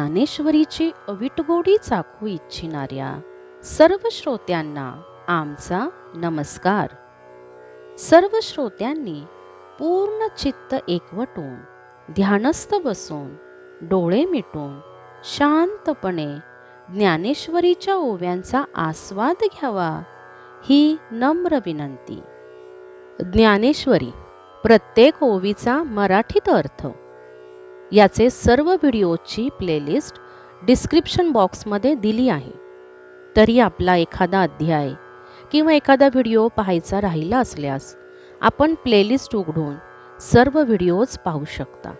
ज्ञानेश्वरीची अविटगोडी चाखू इच्छिणाऱ्या सर्व श्रोत्यांना आमचा नमस्कार. सर्व श्रोत्यांनी पूर्ण चित्त एकवटून ध्यानस्थ बसून डोळे मिटून शांतपणे ज्ञानेश्वरीच्या ओव्यांचा आस्वाद घ्यावा ही नम्र विनंती. ज्ञानेश्वरी प्रत्येक ओवीचा मराठीत अर्थ याचे सर्व व्हिडिओची प्लेलिस्ट डिस्क्रिप्शन बॉक्समध्ये दिली आहे. तरी आपला एखादा अध्याय किंवा एखादा व्हिडिओ पाहायचा राहिला असल्यास आपण प्लेलिस्ट उघडून सर्व व्हिडिओज पाहू शकता.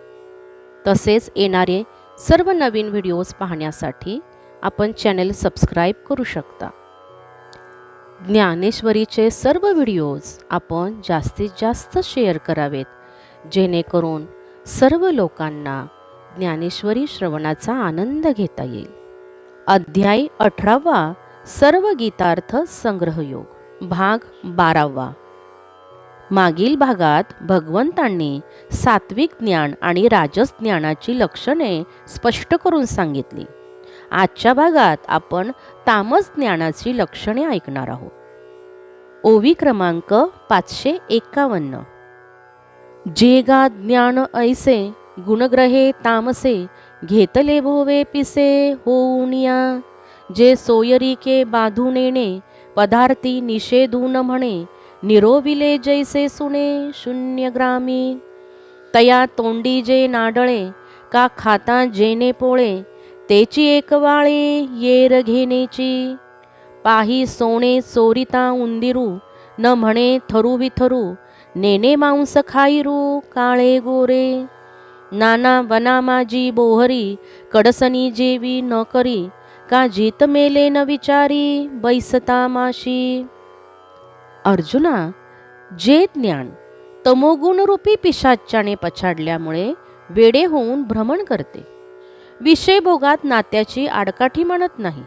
तसेच येणारे सर्व नवीन व्हिडिओज पाहण्यासाठी आपण चॅनल सबस्क्राईब करू शकता. ज्ञानेश्वरीचे सर्व व्हिडिओज आपण जास्तीत जास्त शेअर करावेत जेणेकरून सर्व लोकांना ज्ञानेश्वरी श्रवणाचा आनंद घेता येईल. अध्याय 18 सर्व गीतार्थ संग्रहयोग भाग 12. मागील भागात भगवंतांनी सात्विक ज्ञान आणि राजस ज्ञानाची लक्षणे स्पष्ट करून सांगितली. आजच्या भागात आपण तामस ज्ञानाची लक्षणे ऐकणार आहोत. ओवी क्रमांक 551. जे गा ज्ञान ऐसे गुणग्रहे तामसे घेतले भोवे पिसे होऊनिया. जे सोयरीके बाधून येणे पदार्थी निषेधून म्हणे निरोविले जैसे सुने शून्यग्रामी. तया तोंडी जे नाडळे का खाता जेने पोळे तेची एकवाळे येर घेनेची. पाही सोने चोरिता उंदिरू न म्हणे थरू विथरू नेने मांस खाईरू काळे गोरे. नाना वना माझी बोहरी कडसनी जेवी न करी का जीत मेले न विचारी बैसता माशी. अर्जुना, जे ज्ञान तमोगुणरूपी पिशाच्याने पछाडल्यामुळे वेडे होऊन भ्रमण करते, विषय भोगात नात्याची आडकाठी म्हणत नाही,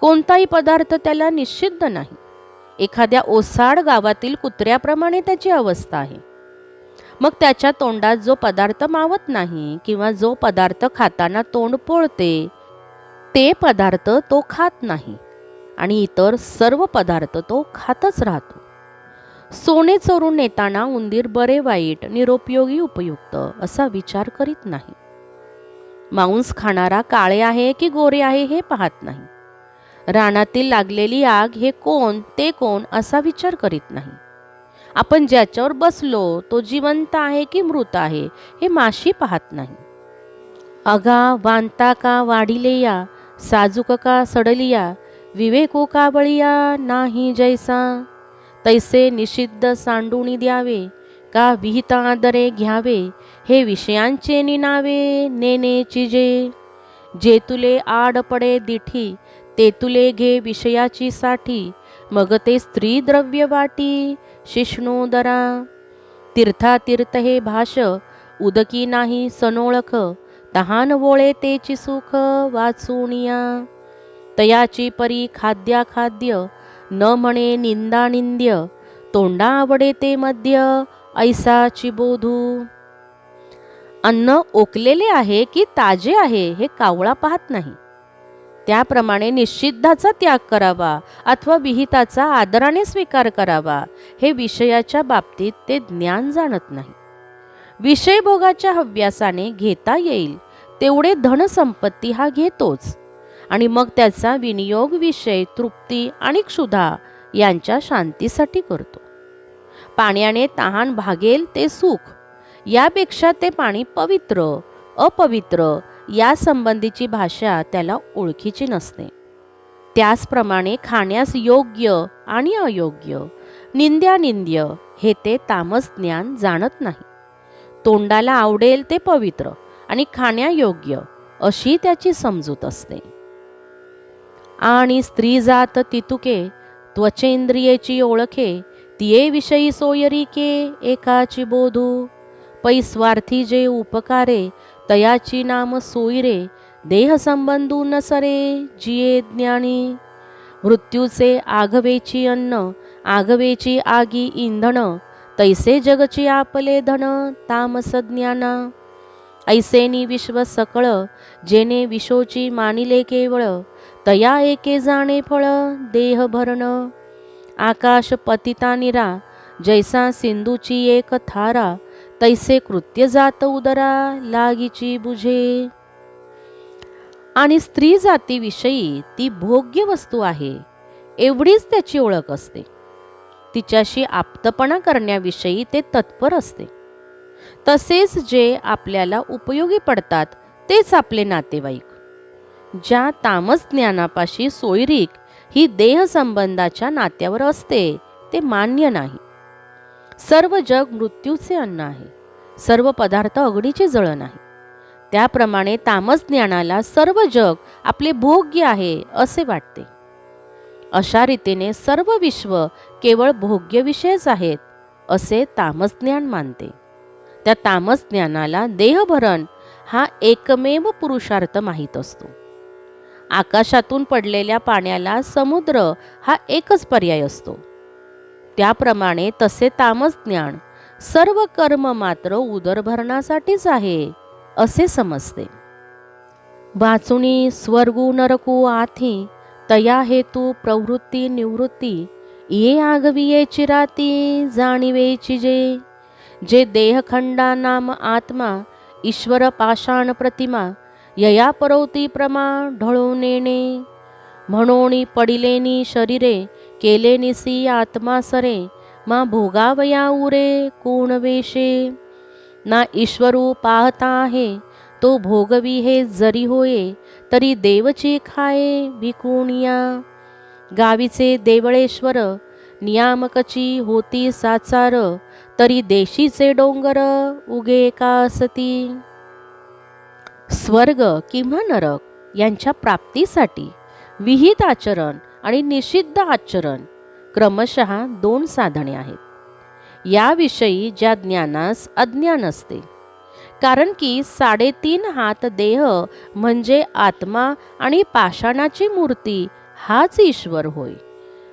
कोणताही पदार्थ त्याला निषिद्ध नाही, एखाद्या ओसाड गावातील कुत्र्याप्रमाणे त्याची अवस्था आहे. मग त्याच्या तोंडात जो पदार्थ मावत नाही किंवा जो पदार्थ खाताना तोंड पोळते ते पदार्थ तो खात नाही आणि इतर सर्व पदार्थ तो खातच राहतो. सोने चोरून नेताना उंदीर बरे वाईट निरुपयोगी उपयुक्त असा विचार करीत नाही. मांस खाणारा काळे आहे की गोरे आहे हे पाहत नाही. रानातील लागलेली आग हे कोण ते कोण असा विचार करीत नाही. आपण ज्याच्यावर बसलो तो जिवंत आहे की मृत आहे हे माशी पाहत नाही. अगा वांता का वाढिलेया साजूक का सडलिया विवेको का बळिया नाही जैसा. तैसे निषिद्ध सांडूनी द्यावे का विहित आदरे घ्यावे हे विषयांचे निनावे नेने चिजे. जे तुले आड पडे दिठी ते तुले घे विषयाची साठी मग ते स्त्री द्रव्य वाटी शिष्णोदरा. तीर्थातीर्थ हे भाष उदकी नाही सनोळख तहान वोळे तेची सुख वाचुनिया. तयाची परी खाद्या खाद्य न म्हणे निंदा निंद्य तोंडा आवडे ते मध्य ऐसाची बोधू. अन्न ओकलेले आहे की ताजे आहे हे कावळा पाहत नाही. त्याप्रमाणे निषिद्धाचा त्याग करावा अथवा विहिताचा आदराने स्वीकार करावा हे विषयाच्या बाबतीत ते ज्ञान जाणत नाही. विषय भोगाच्या हव्यासाने घेता येईल तेवढे धनसंपत्ती हा घेतोच आणि मग त्याचा विनियोग विषय तृप्ती आणि क्षुधा यांच्या शांतीसाठी करतो. पाण्याने तहान भागेल ते सुख, यापेक्षा ते पाणी पवित्र अपवित्र या संबंधीची भाषा त्याला ओळखीची नसते. त्याचप्रमाणे खाण्यास योग्य आणि अयोग्य निंद्यानिंद्य हे ते तामस ज्ञान जाणत नाही. तोंडाला आवडेल ते पवित्र आणि खाण्यायोग्य अशी त्याची समजूत असते. आणि स्त्री जात तितुके त्वचेंद्रियेची ओळखे तिये विषयी सोयरीके एकाची बोधू. पै स्वार्थी जे उपकारे तयाची नाम सोयरे देह संबंधू न सरे जिये ज्ञानी. मृत्यूचे आघवेची अन्न आघवेची आगी इंधन तैसे जगची आपले धन तामस ज्ञाना. ऐसेनी विश्व सकळ, जेने विशोची मानिले केवळ, तया एके जाणे फळ देह भरण. आकाश पतिता निरा, जैसा सिंधूची एक थारा, तैसे कृत्य जात उदरा लागीची बुझे. आणि स्त्री जातीविषयी ती भोग्य वस्तू आहे एवढीच त्याची ओळख असते. तिच्याशी आप्तपणा करण्याविषयी ते तत्पर असते. तसेच जे आपल्याला उपयोगी पडतात तेच आपले नातेवाईक. ज्या तामस ज्ञानापाशी सोयरीक ही देहसंबंधाच्या नात्यावर असते ते मान्य नाही. सर्व जग मृत्यूचे अन्न आहे, सर्व पदार्थ अग्नीचे जळण आहे. त्याप्रमाणे तामस ज्ञानाला सर्व जग आपले भोग्य आहे असे वाटते. अशा रीतीने सर्व विश्व केवळ भोग्य विषयच आहेत असे तामस ज्ञान मानते. त्या तामस ज्ञानाला देहभरण हा एकमेव पुरुषार्थ माहीत असतो. आकाशातून पडलेल्या पाण्याला समुद्र हा एकच पर्याय असतो. त्याप्रमाणे तसे तामस ज्ञान सर्व कर्म मात्र उदरभरणासाठीच आहे असे समजते. वाचुनी स्वर्गू नरकू आथी, तया हेतू प्रवृत्ती निवृत्ती, ये आगविये चिराती जाणीवेची जे. जे देहखंडा नाम आत्मा, ईश्वर पाषाण प्रतिमा, यया परवती प्रमा ढळून येणे. म्हणोनी पडिलेनी शरीरे, केले निसी आत्मा सरे, मा भोगावया उरे कोण वेशे. ना ईश्वरू पाहता आहे, तो भोगवी हे जरी होये, तरी देवची खाये विकुणिया. गावीचे देवळेश्वर, नियामकची होती साचार, तरी देशीचे डोंगर उगे कासती. स्वर्ग किंवा नरक यांच्या प्राप्तीसाठी विहित आचरण आणि निषिद्ध आचरण क्रमशः 2 साधने आहेत. याविषयी ज्या ज्ञानास अज्ञान असते, कारण की 3.5 हात देह म्हणजे आत्मा आणि पाषाणाची मूर्ती हाच ईश्वर होय.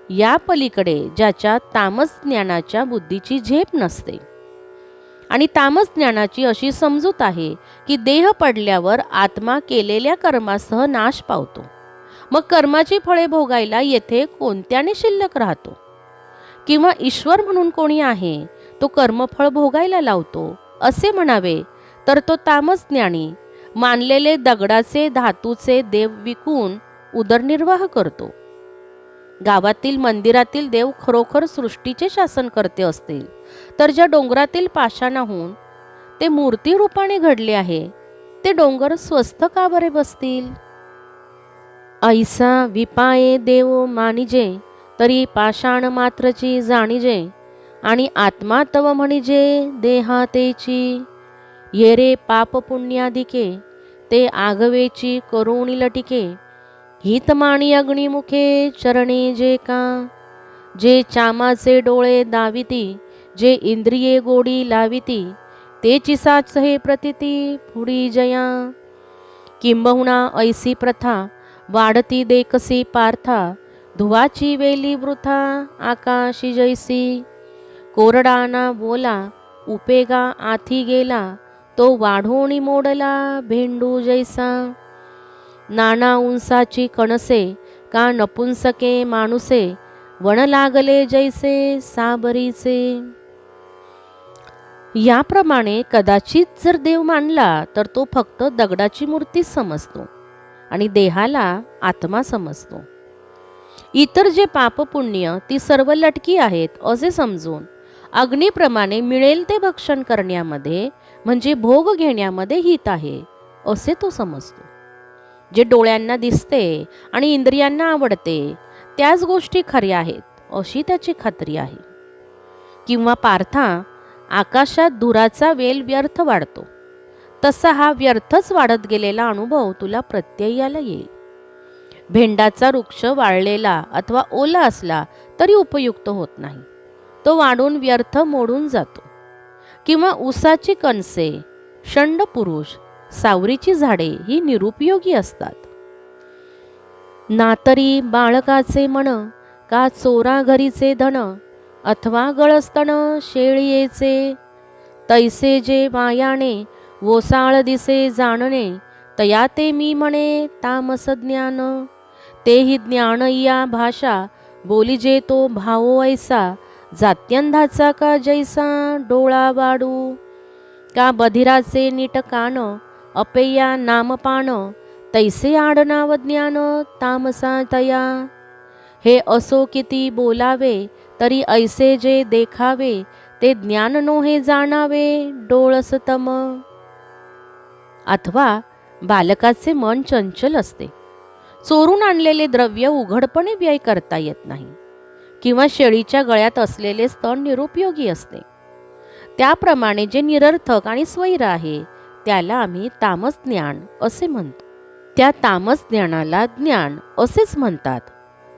या पलीकडे ज्याच्या तामस ज्ञानाच्या बुद्धीची झेप नसते आणि तामस ज्ञानाची अशी समजूत आहे की देह पडल्यावर आत्मा केलेल्या कर्मासह नाश पावतो, मग कर्माची फळे भोगायला येथे कोणत्याने शिल्लक राहतो, किंवा ईश्वर म्हणून कोणी आहे तो कर्मफळ भोगायला लावतो असे म्हणावे, तर तो तामस ज्ञानी मानलेले दगडाचे धातूचे देव विकून उदरनिर्वाह करतो. गावातील मंदिरातील देव खरोखर सृष्टीचे शासन करते असतील, तर ज्या डोंगरातील पाषाणाहून ते मूर्ती रूपाने घडले आहे ते डोंगर स्वस्थ का बरे बसतील. ऐसा विपाये देव मानिजे, तरी पाषाण मात्रची जाणीजे, आणि आत्मा तव म्हणिजे देहातेची. ये रे पाप पुण्याधिके, ते आगवेची करुणी लटिके, हितमाणी अग्निमुखे चरणे जे का. जे चामाचे डोळे दाविती, जे इंद्रिये गोडी लाविती, ते चिसाच हे प्रतिती पुढी जया. किंबहुना ऐसी प्रथा वाढती देखसी पार्था, धुवाची वेली वृथा आकाशी जैसी. कोरडाना बोला उपेगा आथी गेला, तो वाढोणी मोडला भेंडू जैसा. नाना उंसाची कणसे का नपुंसके माणुसे, वण लागले जैसे साबरीचे. याप्रमाणे कदाचित जर देव मानला तर तो फक्त दगडाची मूर्ती समजतो आणि देहाला आत्मा समजतो. इतर जे पापपुण्य ती सर्व लटकी आहेत असे समजून अग्नीप्रमाणे मिळेल ते भक्षण करण्यामध्ये म्हणजे भोग घेण्यामध्ये हित आहे असे तो समजतो. जे डोळ्यांना दिसते आणि इंद्रियांना आवडते त्याच गोष्टी खऱ्या आहेत अशी त्याची खात्री आहे. किंवा पार्था, आकाशात धुराचा वेल व्यर्थ वाढतो तसा हा व्यर्थच वाढत गेलेला अनुभव तुला प्रत्ययाला येईल. भेंडाचा वृक्ष वाळलेला अथवा ओला असला तरी उपयुक्त होत नाही, तो वाढून व्यर्थ मोडून जातो. किंवा उसाची कणसे, षंड पुरुष, सावरीची झाडे ही निरुपयोगी असतात. नातरी बाळकाचे मन, का चोरा घरीचे धन, अथवा गळस्तण शेळीयेचे. तैसे जे मायाने वोसाळ दिसे जाणणे, तया ते मी म्हणे तामस ज्ञान. तेही ज्ञान या भाषा, बोलिजे तो भावो ऐसा. जात्यंधाचा का जैसा डोळा वाडू. का बधिराचे नीट कान, अपेया नामपान. तैसे आडनाव ज्ञान तामसा तया. हे असो किती बोलावे, तरी ऐसे जे देखावे. ते ज्ञान नोहे जाणावे डोळसतम. अथवा बालकाचे मन चंचल असते, चोरून आणलेले द्रव्य उघडपणे व्यय करता येत नाही, किंवा शेळीच्या गळ्यात असलेले स्तन निरुपयोगी असते. त्याप्रमाणे जे निरर्थक आणि स्वैर आहे त्याला आम्ही तामस ज्ञान असे म्हणतो. त्या तामस ज्ञानाला ज्ञान असेच म्हणतात.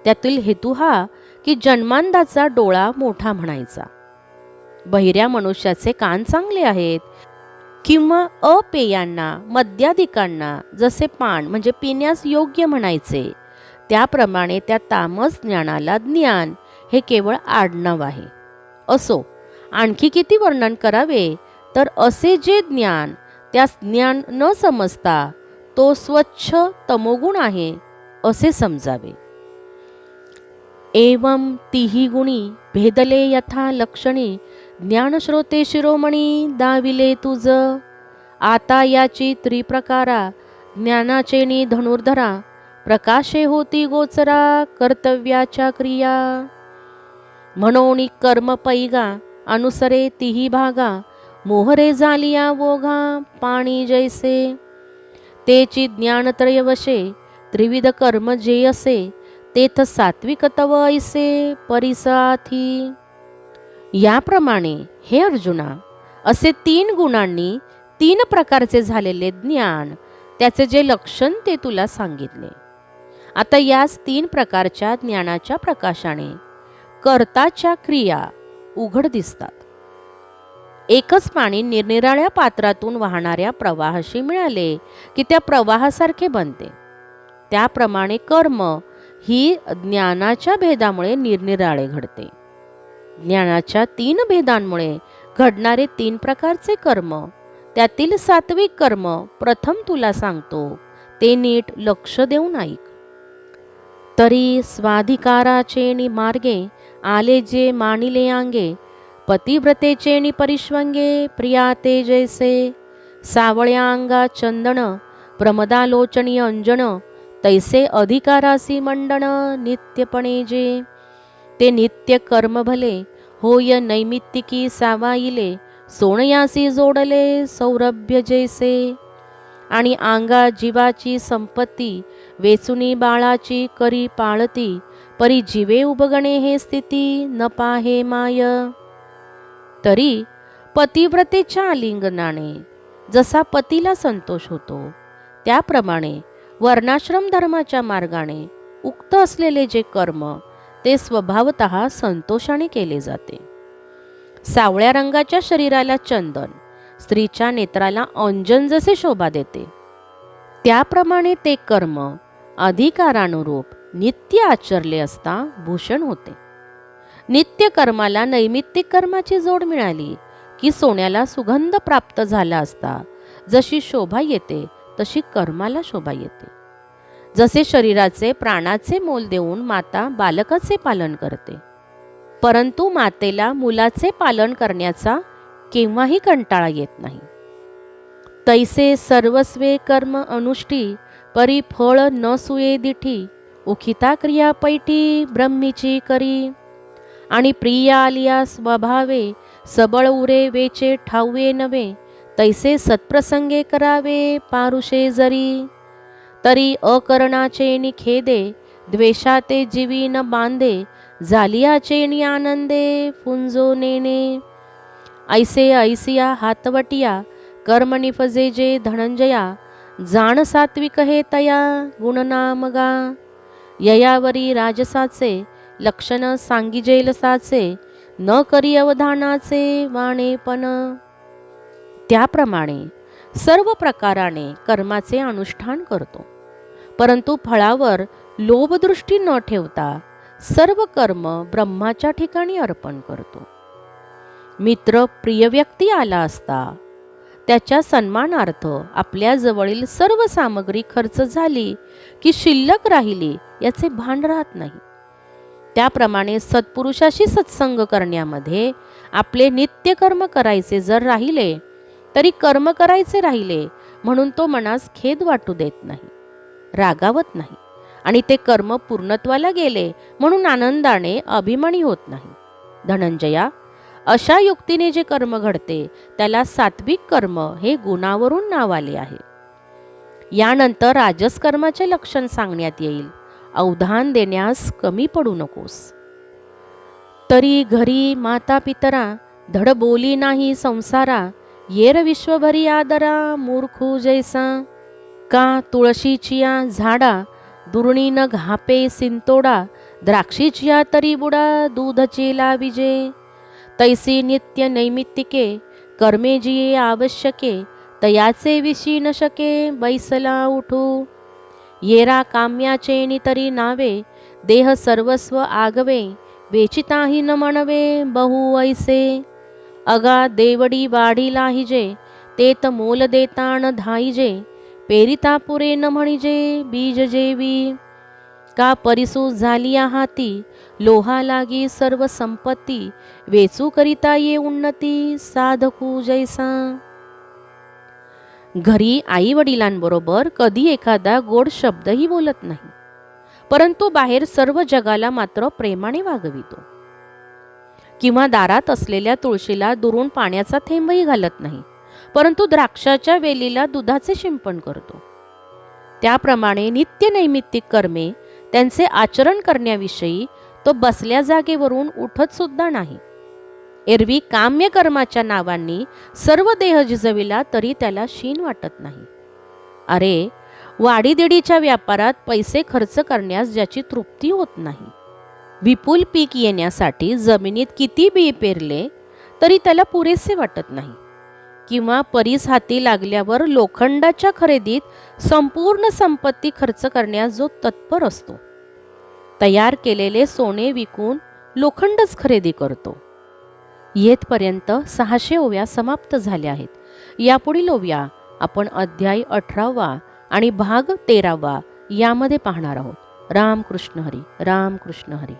त्यातील हेतू हा की जन्मांधाचा डोळा मोठा म्हणायचा. बहिऱ्या मनुष्याचे कान चांगले आहेत, किंवा अपेयांना मद्याधिकांना जसे पान म्हणजे पिण्यास योग्य म्हणायचे, त्याप्रमाणे त्या तामस ज्ञानाला ज्ञान हे केवळ आडनाव आहे. असो, आणखी किती वर्णन करावे, तर असे जे ज्ञान त्यास ज्ञान न समजता तो स्वच्छ तमोगुण आहे असे समजावे. एवं तिही गुणी भेदले यथा लक्षणे, ज्ञानश्रोते शिरोमणी दाविले तुझ. आता याची त्रिप्रकारा, ज्ञानाचेनी धनुर्धरा. प्रकाशे होती गोचरा कर्तव्याच्या क्रिया. म्हणून कर्म पैगा अनुसरे तिही भागा. मोहरे झालिया वोघा पाणी जैसे. तेची ज्ञानत्रय वशे त्रिविध कर्म जे असे. तेथ सात्विक तव ऐसे परिसाथी. याप्रमाणे हे अर्जुना, असे 3 गुणांनी 3 प्रकारचे झालेले ज्ञान, त्याचे जे लक्षण ते तुला सांगितले. आता याच 3 प्रकारच्या ज्ञानाच्या प्रकाशाने कर्ताच्या क्रिया उघड दिसतात. एकच पाणी निरनिराळ्या पात्रातून वाहणाऱ्या प्रवाहाशी मिळाले की त्या प्रवाहासारखे बनते. त्याप्रमाणे कर्म ही ज्ञानाच्या भेदामुळे निरनिराळे घडते. ज्ञानाच्या 3 भेदांमुळे घडणारे 3 प्रकारचे कर्म, त्यातील सात्विक कर्म प्रथम तुला सांगतो, ते नीट लक्ष देऊन ऐक. तरी स्वाधिकाराचे मार्गे आले जे मानिले अंगे. पतिव्रतेचे परिश्वंगे प्रिया ते जैसे. सावळ्या अंगा चंदन प्रमदालोचनी अंजन. तैसे अधिकारासी मंडन नित्यपणे जे. ते नित्य कर्म भले होय नैमित्तिकी सावाईले. सोणयासी जोडले सौरभ्य जैसे. आणि अंगा जीवाची संपत्ती वेचुनी बाळाची करी पाळती. परी जीवे उबगणे हे स्थिती न पाहे माय. तरी पतिव्रतेच्या आलिंगनाने जसा पतीला संतोष होतो, त्याप्रमाणे वर्णाश्रम धर्माच्या मार्गाने उक्त असलेले जे कर्म ते स्वभावतः संतोषाने केले जाते. सावळ्या रंगाच्या शरीराला चंदन, स्त्रीच्या नेत्राला अंजन जसे शोभा देते, त्याप्रमाणे ते कर्म अधिकारानुरूप नित्य आचरले असता भूषण होते. नित्य कर्माला नैमित्तिक कर्माची जोड मिळाली की सोन्याला सुगंध प्राप्त झाला असता जशी शोभा येते तशी कर्माला शोभा येते. जसे शरीराचे प्राणाचे मोल देऊन माता बालकाचे पालन करते, परंतु मातेला मुलाचे पालन करण्याचा केव्हाही कंटाळा येत नाही. तैसे सर्वस्वे कर्म अनुष्ठी परी फळ न सुये दिठी. उखिता क्रिया पैठी ब्रह्मीची करी. आणि प्रिय आलिया स्वभावे सबळ उरे वेचे ठाऊये नवे. तैसे सत्प्रसंगे करावे पारुषे जरी. तरी अकरणाचे निखेदे द्वेषाते जीवी न बांधे. झालियाचे नि आनंदे फुंजो नेने. ऐसे ऐसिया हातवटिया कर्म निफजे जे धनंजया. जाण सात्विक हे तया गुणनामगा. ययावरी राजसाचे लक्षण सांगिजेल साचे. न करी अवधानाचे वाणेपण. त्याप्रमाणे सर्व प्रकाराने कर्माचे अनुष्ठान करतो, परंतु फळावर लोभदृष्टी न ठेवता सर्व कर्म ब्रह्माच्या ठिकाणी अर्पण करतो. मित्र प्रिय व्यक्ती आला असता त्याच्या सन्मानार्थ आपल्या जवळील सर्व सामग्री खर्च झाली की शिल्लक राहिली याचे भान राहत नाही. त्याप्रमाणे सत्पुरुषाशी सत्संग करण्यामध्ये आपले नित्यकर्म करायचे जर राहिले तरी कर्म करायचे राहिले म्हणून तो मनास खेद वाटू देत नाही, रागावत नाही आणि ते कर्म पूर्णत्वाला गेले म्हणून आनंदाने अभिमानी होत नाही. धनंजया, अशा युक्तीने जे कर्म घडते त्याला सात्विक कर्म हे गुणावरून नाव आले आहे. यानंतर राजस कर्माचे लक्षण सांगण्यात येईल. अवधान देण्यास कमी पडू नकोस. तरी घरी माता पितरा धड बोली नाही संसारा, येर विश्वभरी आदरा मूर्खू जैसा. का तुळशीचिया झाडा दुर्णी न घापे सिंतोडा, द्राक्षीचिया तरी बुडा दूधची लाविजे. तैसी नित्य नैमित्तिके कर्मे जिये आवश्यके, तयाचे विशी न शके बैसला उठू. येरा काम्याचे नितरी नावे देह सर्वस्व आगवे, वेचिताही न म्हणवे बहु ऐसे. अगा देवडी वाढी लाहिजे तेत मोल देताण धाईजे, पेरिता पुरे न म्हणिजे बीज जेवी. का परिसू झालिया हाती लोहा लागी सर्व संपत्ती, वेचू करिता ये उन्नती साधकू जैसा. घरी आई वडिलांबरोबर कधी एखादा गोड शब्दही बोलत नाही, परंतु बाहेर सर्व जगाला मात्र प्रेमाने वागवितो. किंवा दारात असलेल्या तुळशीला दुरून पाण्याचा थेंबही घालत नाही, परंतु द्राक्षाच्या वेलीला दुधाचे शिंपण करतो. त्याप्रमाणे नित्य नैमित्तिक कर्मे त्यांचे आचरण करण्याविषयी तो बसल्या जागेवरून उठत सुद्धा नाही. एरवी काम्य कर्माच्या नावांनी सर्व देह झिजविला तरी त्याला शीन वाटत नाही. अरे, वाडीदिडीच्या व्यापारात पैसे खर्च करण्यास ज्याची तृप्ती होत नाही, विपुल पीक येण्यासाठी जमिनीत किती बी पेरले तरी त्याला पुरेसे वाटत नाही, किंवा परीस हाती लागल्यावर लोखंडाच्या खरेदीत संपूर्ण संपत्ती खर्च करण्यास जो तत्पर असतो, तयार केलेले सोने विकून लोखंडच खरेदी करतो. येथपर्यंत 600 ओव्या समाप्त झाल्या आहेत. यापुढील ओव्या आपण अध्याय 18 आणि भाग 13 यामध्ये पाहणार आहोत. राम कृष्ण हरी, राम कृष्ण हरी.